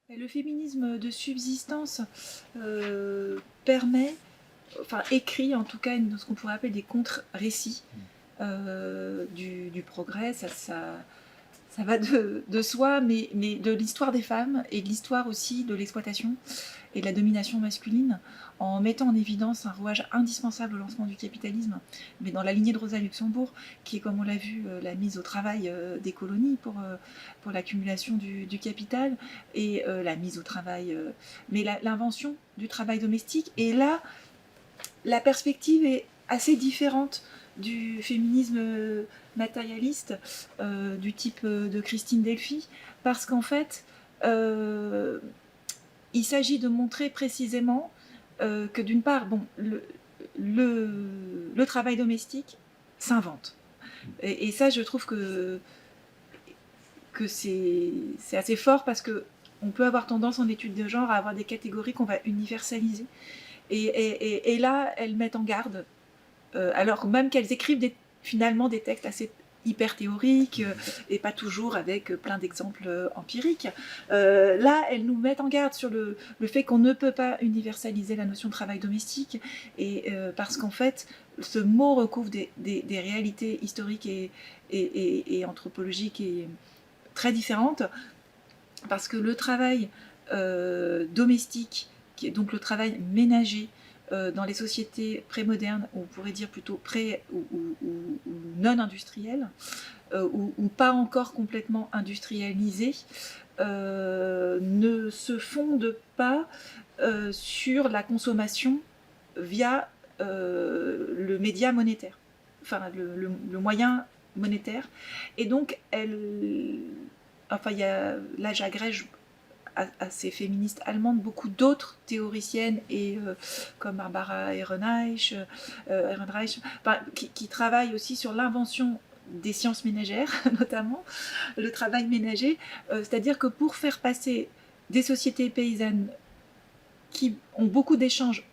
Et le féminisme de subsistance permet, enfin écrit en tout cas, ce qu'on pourrait appeler des contre-récits du progrès. Ça va de soi, mais de l'histoire des femmes et de l'histoire aussi de l'exploitation et de la domination masculine, en mettant en évidence un rouage indispensable au lancement du capitalisme, mais dans la lignée de Rosa Luxembourg, qui est, comme on l'a vu, la mise au travail des colonies pour l'accumulation du capital, et la mise au travail, mais l'invention du travail domestique. Et là, la perspective est assez différente du féminisme matérialiste du type de Christine Delphi, parce qu'en fait, il s'agit de montrer précisément que d'une part, bon, le travail domestique s'invente. Et ça, je trouve que c'est assez fort, parce que on peut avoir tendance en études de genre à avoir des catégories qu'on va universaliser. Et là, elles mettent en garde, alors même qu'elles écrivent finalement des textes assez hyper théoriques et pas toujours avec plein d'exemples empiriques. Là, elles nous mettent en garde sur le fait qu'on ne peut pas universaliser la notion de travail domestique, et parce qu'en fait, ce mot recouvre des réalités historiques et anthropologiques et très différentes, parce que le travail domestique, qui est donc le travail ménager, dans les sociétés prémodernes, on pourrait dire plutôt pré- ou non industrielles, ou pas encore complètement industrialisées, ne se fonde pas sur la consommation via le média monétaire, enfin le moyen monétaire. Et donc, enfin, là j'agrège à ces féministes allemandes beaucoup d'autres théoriciennes, et comme Barbara Ehrenreich, enfin, qui travaillent aussi sur l'invention des sciences ménagères, notamment le travail ménager, c'est-à-dire que pour faire passer des sociétés paysannes qui ont beaucoup d'échanges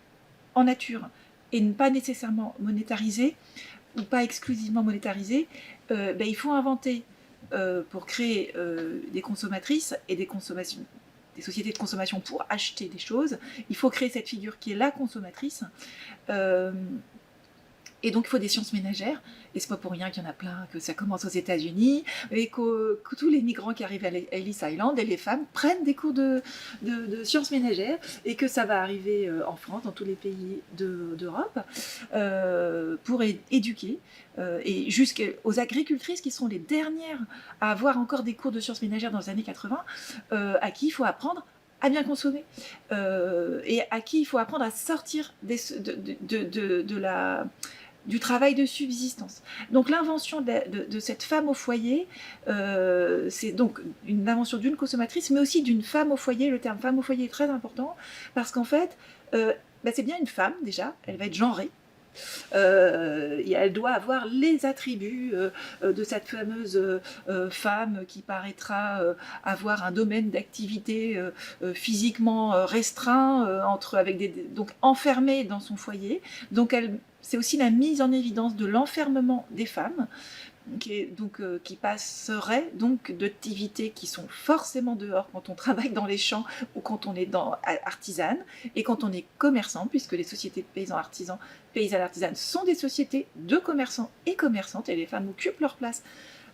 en nature et pas nécessairement monétarisés, ou pas exclusivement monétarisés, il faut inventer, pour créer des consommatrices et des sociétés de consommation pour acheter des choses, il faut créer cette figure qui est la consommatrice. Euh, et donc il faut des sciences ménagères, et c'est pas pour rien qu'il y en a plein, que ça commence aux États-Unis, et que tous les migrants qui arrivent à Ellis Island, et les femmes prennent des cours de sciences ménagères, et que ça va arriver en France, dans tous les pays d'Europe, pour éduquer, et jusqu'aux agricultrices, qui sont les dernières à avoir encore des cours de sciences ménagères dans les années 80, à qui il faut apprendre à bien consommer, et à qui il faut apprendre à sortir du travail de subsistance. Donc l'invention de cette femme au foyer, c'est donc une invention d'une consommatrice, mais aussi d'une femme au foyer. Le terme femme au foyer est très important, parce qu'en fait, c'est bien une femme déjà, elle va être genrée. Et elle doit avoir les attributs de cette fameuse femme qui paraîtra avoir un domaine d'activité physiquement restreint, donc enfermée dans son foyer. Donc c'est aussi la mise en évidence de l'enfermement des femmes, qui passerait donc d'activités qui sont forcément dehors quand on travaille dans les champs, ou quand on est artisane, et quand on est commerçant, puisque les sociétés de paysannes artisanes sont des sociétés de commerçants et commerçantes, et les femmes occupent leur place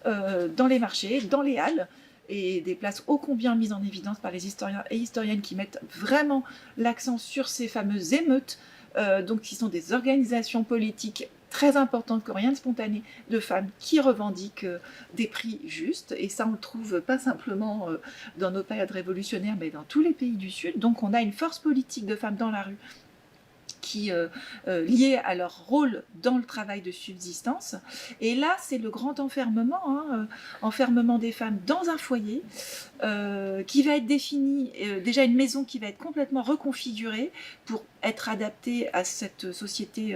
dans les marchés, dans les halles, et des places ô combien mises en évidence par les historiens et historiennes, qui mettent vraiment l'accent sur ces fameuses émeutes, donc qui sont des organisations politiques très importantes, qui n'ont rien de spontané, de femmes qui revendiquent des prix justes. Et ça, on le trouve pas simplement dans nos périodes révolutionnaires, mais dans tous les pays du Sud. Donc on a une force politique de femmes dans la rue, qui liées à leur rôle dans le travail de subsistance. Et là, c'est le grand enfermement, enfermement des femmes dans un foyer, qui va être défini, déjà une maison qui va être complètement reconfigurée pour être adaptée à cette société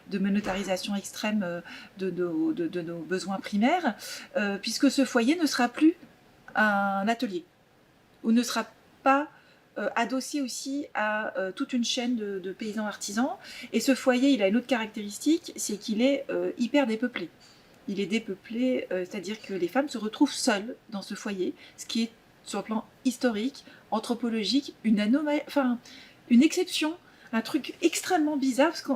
de monétarisation extrême de nos besoins primaires, puisque ce foyer ne sera plus un atelier, ou ne sera pas adossé aussi à toute une chaîne de paysans artisans. Et ce foyer, il a une autre caractéristique, c'est qu'il est hyper dépeuplé. Il est dépeuplé, c'est-à-dire que les femmes se retrouvent seules dans ce foyer, ce qui est sur le plan historique, anthropologique, une anomalie, enfin, une exception, un truc extrêmement bizarre, parce que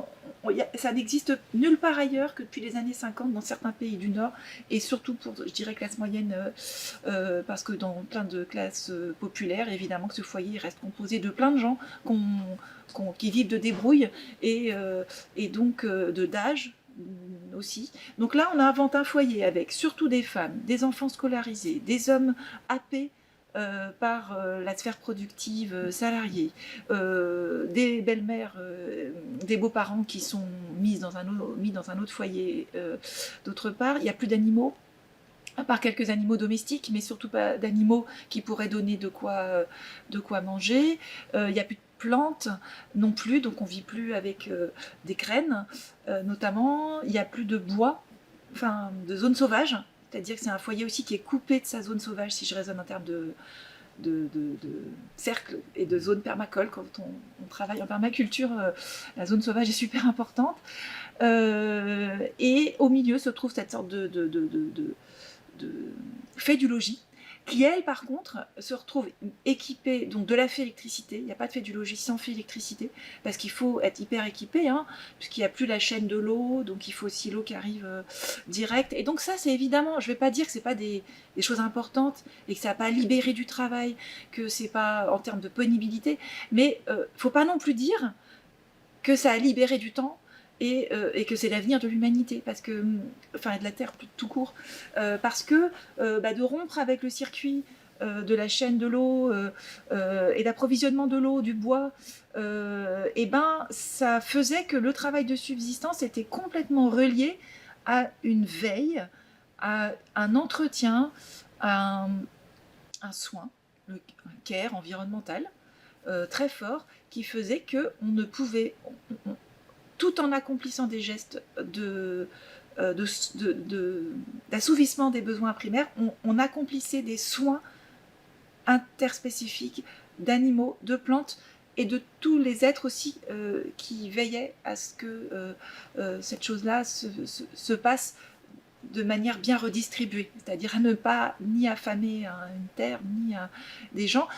ça n'existe nulle part ailleurs que depuis les années 50 dans certains pays du Nord, et surtout pour, je dirais, classe moyenne, parce que dans plein de classes populaires, évidemment que ce foyer reste composé de plein de gens qui vivent de débrouille, et donc d'âge aussi. Donc là, on invente un foyer avec surtout des femmes, des enfants scolarisés, des hommes happés par la sphère productive salariée, des belles-mères, des beaux-parents qui sont mis dans un autre foyer d'autre part. Il n'y a plus d'animaux, à part quelques animaux domestiques, mais surtout pas d'animaux qui pourraient donner de quoi manger. Il n'y a plus de plantes non plus, donc on ne vit plus avec des graines notamment. Il n'y a plus de bois, enfin de zones sauvages. C'est-à-dire que c'est un foyer aussi qui est coupé de sa zone sauvage, si je raisonne en termes de cercles et de zones permacoles. Quand on travaille en permaculture, la zone sauvage est super importante. Et au milieu se trouve cette sorte de fait du logis, qui elle par contre se retrouve équipée donc de la fée électricité. Il n'y a pas de fait du logis sans fée électricité, parce qu'il faut être hyper équipé, puisqu'il n'y a plus la chaîne de l'eau, donc il faut aussi l'eau qui arrive direct. Et donc ça, c'est évidemment, je ne vais pas dire que ce n'est pas des choses importantes et que ça n'a pas libéré du travail, que c'est pas en termes de pénibilité, mais il ne faut pas non plus dire que ça a libéré du temps et que c'est l'avenir de l'humanité, parce que, enfin de la Terre tout court, parce que de rompre avec le circuit de la chaîne de l'eau et d'approvisionnement de l'eau, du bois, ça faisait que le travail de subsistance était complètement relié à une veille, à un entretien, à un soin, un care environnemental très fort, qui faisait que on ne pouvait, tout en accomplissant des gestes d'assouvissement des besoins primaires, on accomplissait des soins interspécifiques d'animaux, de plantes et de tous les êtres aussi qui veillaient à ce que cette chose-là se passe de manière bien redistribuée, c'est-à-dire à ne pas ni affamer une terre, ni des gens.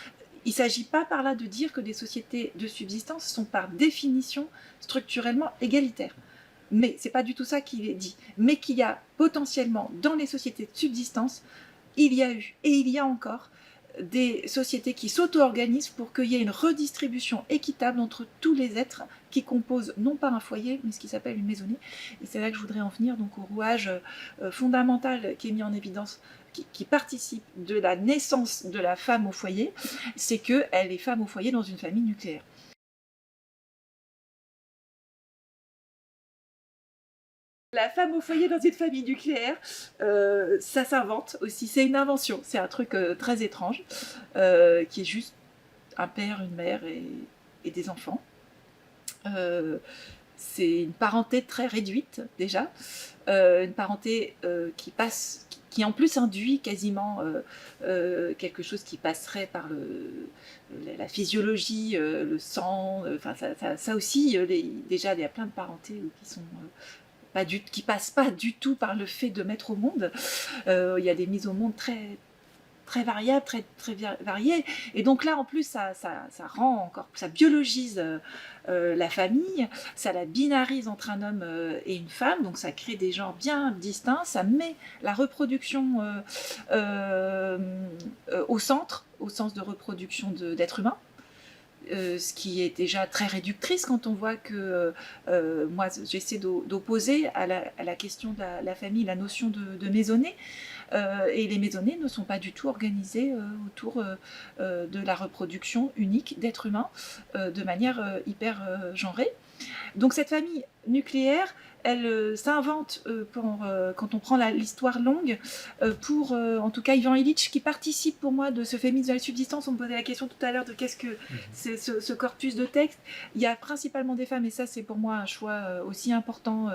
Il ne s'agit pas par là de dire que des sociétés de subsistance sont par définition structurellement égalitaires. Mais ce n'est pas du tout ça qu'il est dit. Mais qu'il y a potentiellement dans les sociétés de subsistance, il y a eu et il y a encore des sociétés qui s'auto-organisent pour qu'il y ait une redistribution équitable entre tous les êtres qui composent non pas un foyer, mais ce qui s'appelle une maisonnée. Et c'est là que je voudrais en venir donc au rouage fondamental qui est mis en évidence, qui participe de la naissance de la femme au foyer, c'est qu'elle est femme au foyer dans une famille nucléaire. La femme au foyer dans une famille nucléaire, ça s'invente aussi, c'est une invention, c'est un truc très étrange, qui est juste un père, une mère et des enfants. C'est une parenté très réduite déjà, une parenté qui en plus induit quasiment quelque chose qui passerait par la physiologie, le sang, enfin ça aussi, déjà il y a plein de parentés qui sont qui passent pas du tout par le fait de mettre au monde. Il y a des mises au monde très variables, très variées. Et donc là, en plus, ça rend encore, ça biologise la famille, ça la binarise entre un homme et une femme, donc ça crée des genres bien distincts, ça met la reproduction au centre, au sens de reproduction d'êtres humains. Ce qui est déjà très réductrice quand on voit que moi j'essaie d'opposer à la question de la famille la notion de maisonnée, et les maisonnées ne sont pas du tout organisées autour de la reproduction unique d'êtres humains de manière hyper genrée. Donc cette famille nucléaire, elle s'invente quand on prend l'histoire longue pour, en tout cas, Ivan Illich, qui participe pour moi de ce féminisme de la subsistance. On me posait la question tout à l'heure de qu'est-ce que c'est ce corpus de texte. Il y a principalement des femmes, et ça c'est pour moi un choix aussi important,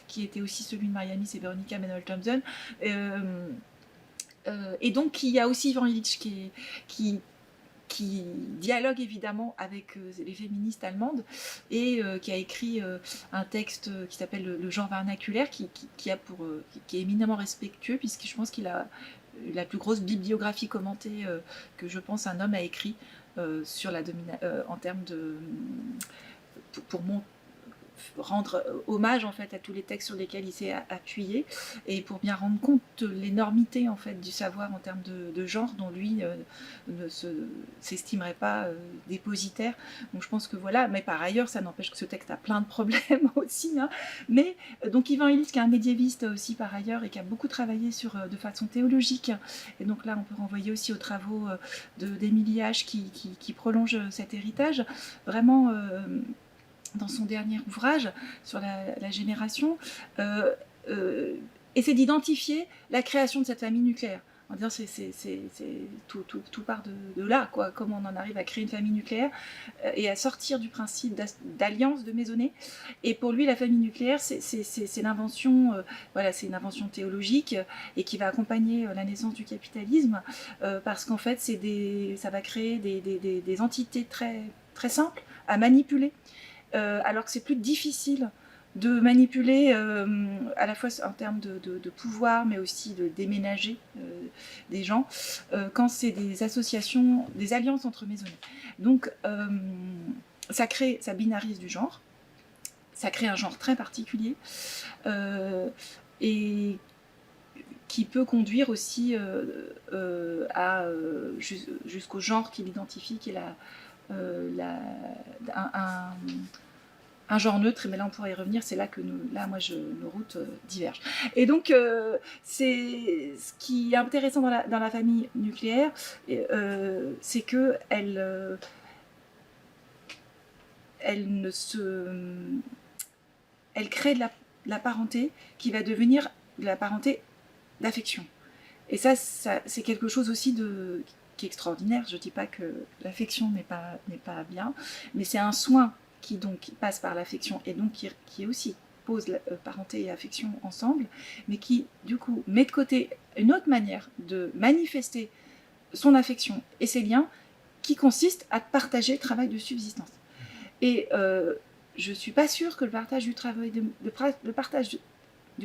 qui était aussi celui de Marianne Miss et Veronica Manuel-Thompson. Et donc il y a aussi Ivan Illich qui dialogue évidemment avec les féministes allemandes et qui a écrit un texte qui s'appelle le genre vernaculaire, qui est éminemment respectueux, puisque je pense qu'il a la plus grosse bibliographie commentée que je pense un homme a écrit sur en termes de pour rendre hommage en fait à tous les textes sur lesquels il s'est appuyé et pour bien rendre compte de l'énormité en fait du savoir en termes de genre dont lui ne s'estimerait pas dépositaire. Donc je pense que voilà, mais par ailleurs ça n'empêche que ce texte a plein de problèmes aussi, hein. Mais donc Ivan Illich qui est un médiéviste aussi par ailleurs et qui a beaucoup travaillé de façon théologique, et donc là on peut renvoyer aussi aux travaux d'Émilie H qui prolonge cet héritage vraiment dans son dernier ouvrage sur la génération, essaie d'identifier la création de cette famille nucléaire. En disant tout part de là, quoi, comment on en arrive à créer une famille nucléaire et à sortir du principe d'alliance, de maisonnée. Et pour lui, la famille nucléaire, c'est l'invention, voilà, c'est une invention théologique et qui va accompagner la naissance du capitalisme, parce qu'en fait, ça va créer des entités très, très simples à manipuler. Alors que c'est plus difficile de manipuler à la fois en termes de pouvoir, mais aussi de déménager des gens, quand c'est des associations, des alliances entre maisonnées. Donc ça binarise du genre, ça crée un genre très particulier, et qui peut conduire aussi jusqu'au genre qu'il identifie, qui est un genre neutre, mais là on pourra y revenir, c'est là que nos routes divergent. Et donc c'est ce qui est intéressant dans la famille nucléaire, c'est que elle crée de la parenté qui va devenir de la parenté d'affection. Et ça c'est quelque chose aussi qui est extraordinaire. Je ne dis pas que l'affection n'est pas bien, mais c'est un soin qui donc passe par l'affection et donc qui aussi pose parenté et affection ensemble, mais qui du coup met de côté une autre manière de manifester son affection et ses liens, qui consiste à partager le travail de subsistance. Et je ne suis pas sûre que le partage du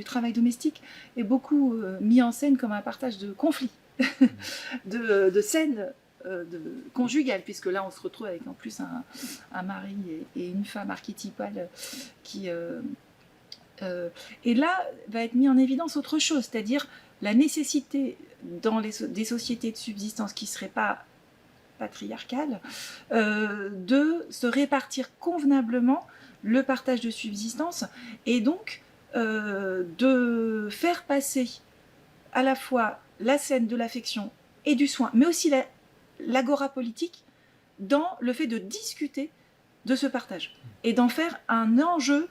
travail domestique est beaucoup mis en scène comme un partage de conflits, de scènes conjugales, puisque là on se retrouve avec en plus un mari et une femme archétypale qui... et là va être mis en évidence autre chose, c'est-à-dire la nécessité dans des sociétés de subsistance qui ne seraient pas patriarcales, de se répartir convenablement le partage de subsistance, et donc de faire passer à la fois la scène de l'affection et du soin, mais aussi l'agora politique, dans le fait de discuter de ce partage et d'en faire un enjeu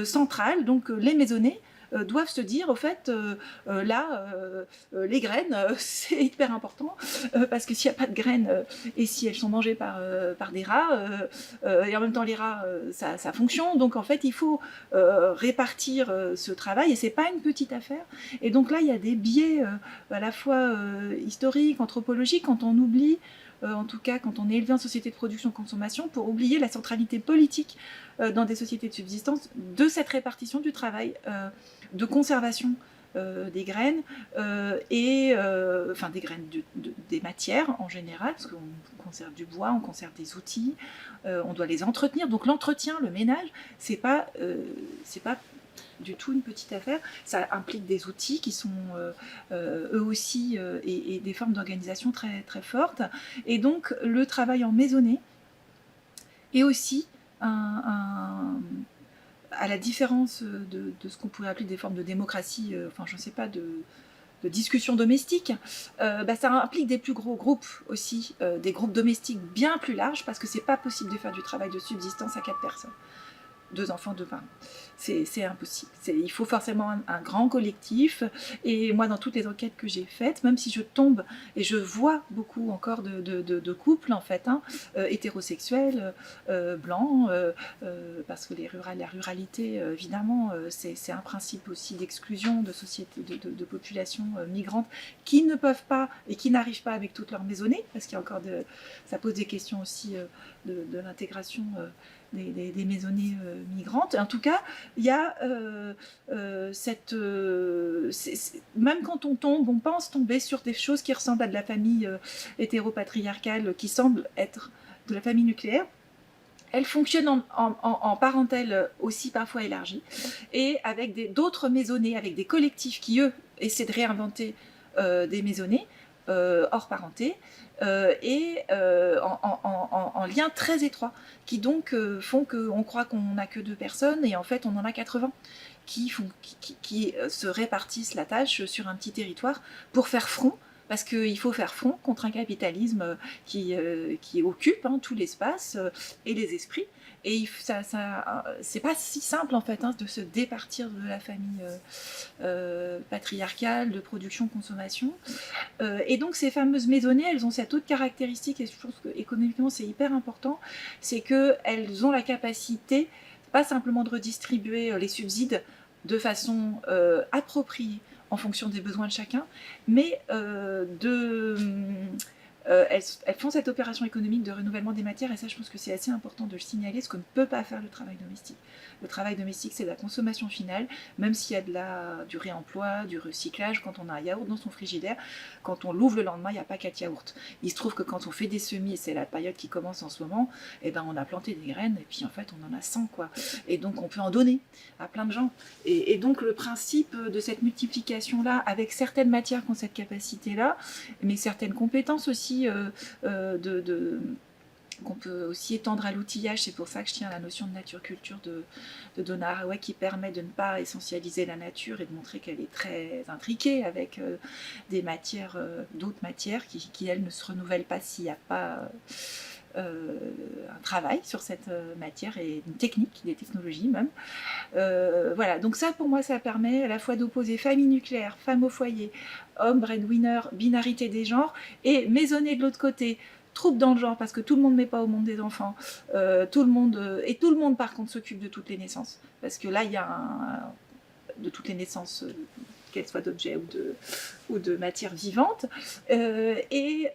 central. Donc les maisonnées doivent se dire, au fait, les graines, c'est hyper important, parce que s'il n'y a pas de graines, et si elles sont mangées par des rats, et en même temps les rats, ça fonctionne, donc en fait il faut répartir ce travail, et c'est pas une petite affaire. Et donc là il y a des biais à la fois historiques, anthropologiques, quand on oublie, en tout cas quand on est élevé en société de production-consommation, pour oublier la centralité politique dans des sociétés de subsistance de cette répartition du travail de conservation des graines, enfin des graines, des matières en général, parce qu'on conserve du bois, on conserve des outils, on doit les entretenir. Donc l'entretien, le ménage, c'est pas du tout une petite affaire. Ça implique des outils qui sont eux aussi et des formes d'organisation très, très fortes. Et donc le travail en maisonnée est aussi à la différence de ce qu'on pourrait appeler des formes de démocratie, enfin je ne sais pas, de discussion domestique, ça implique des plus gros groupes aussi, des groupes domestiques bien plus larges, parce que c'est pas possible de faire du travail de subsistance à 4 personnes. 2 enfants, 2 parents. C'est impossible. Il faut forcément un grand collectif. Et moi, dans toutes les enquêtes que j'ai faites, même si je tombe et je vois beaucoup encore de couples, en fait, hétérosexuels, blancs, parce que la ruralité, évidemment, c'est un principe aussi d'exclusion de sociétés, de populations migrantes qui ne peuvent pas et qui n'arrivent pas avec toutes leurs maisonnées, parce qu'il y a encore ça pose des questions aussi de l'intégration des maisonnées migrantes. En tout cas, il y a même quand on pense tomber sur des choses qui ressemblent à de la famille hétéropatriarcale, qui semblent être de la famille nucléaire, elle fonctionne en parentèle aussi parfois élargie, et avec d'autres maisonnées, avec des collectifs qui, eux, essaient de réinventer des maisonnées hors parenté, et en lien très étroit, qui donc font qu'on croit qu'on n'a que 2 personnes, et en fait on en a 80, qui se répartissent la tâche sur un petit territoire pour faire front, parce qu'il faut faire front contre un capitalisme qui occupe tout l'espace et les esprits. Et c'est pas si simple en fait de se départir de la famille patriarcale, de production-consommation. Et donc ces fameuses maisonnées, elles ont cette autre caractéristique, et je pense qu'économiquement c'est hyper important, c'est qu'elles ont la capacité, pas simplement de redistribuer les subsides de façon appropriée, en fonction des besoins de chacun, mais elles font cette opération économique de renouvellement des matières, et ça je pense que c'est assez important de le signaler, ce que ne peut pas faire le travail domestique. Le travail domestique, c'est la consommation finale, même s'il y a du réemploi, du recyclage. Quand on a un yaourt dans son frigidaire, quand on l'ouvre le lendemain, il n'y a pas 4 yaourts. Il se trouve que quand on fait des semis, et c'est la période qui commence en ce moment, et ben on a planté des graines, et puis en fait on en a 100, quoi. Et donc on peut en donner à plein de gens. Et donc le principe de cette multiplication-là, avec certaines matières qui ont cette capacité-là, mais certaines compétences aussi, qu'on peut aussi étendre à l'outillage. C'est pour ça que je tiens à la notion de nature-culture de Donna Haraway, qui permet de ne pas essentialiser la nature et de montrer qu'elle est très intriquée avec des matières, d'autres matières qui, elles, ne se renouvellent pas s'il n'y a pas un travail sur cette matière, et une technique, des technologies même. Voilà, donc ça pour moi ça permet à la fois d'opposer famille nucléaire, femme au foyer, homme breadwinner, binarité des genres, et maisonnée de l'autre côté, trouble dans le genre, parce que tout le monde ne met pas au monde des enfants, tout le monde par contre s'occupe de toutes les naissances, parce que là il y a de toutes les naissances, qu'elles soient d'objets ou de matière vivante, et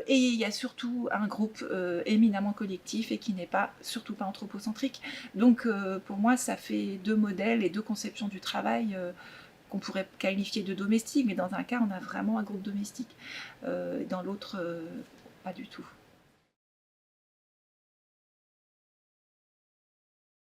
il y a surtout un groupe éminemment collectif et qui n'est surtout pas anthropocentrique. Donc pour moi ça fait 2 modèles et 2 conceptions du travail qu'on pourrait qualifier de domestique, mais dans un cas on a vraiment un groupe domestique, dans l'autre pas du tout.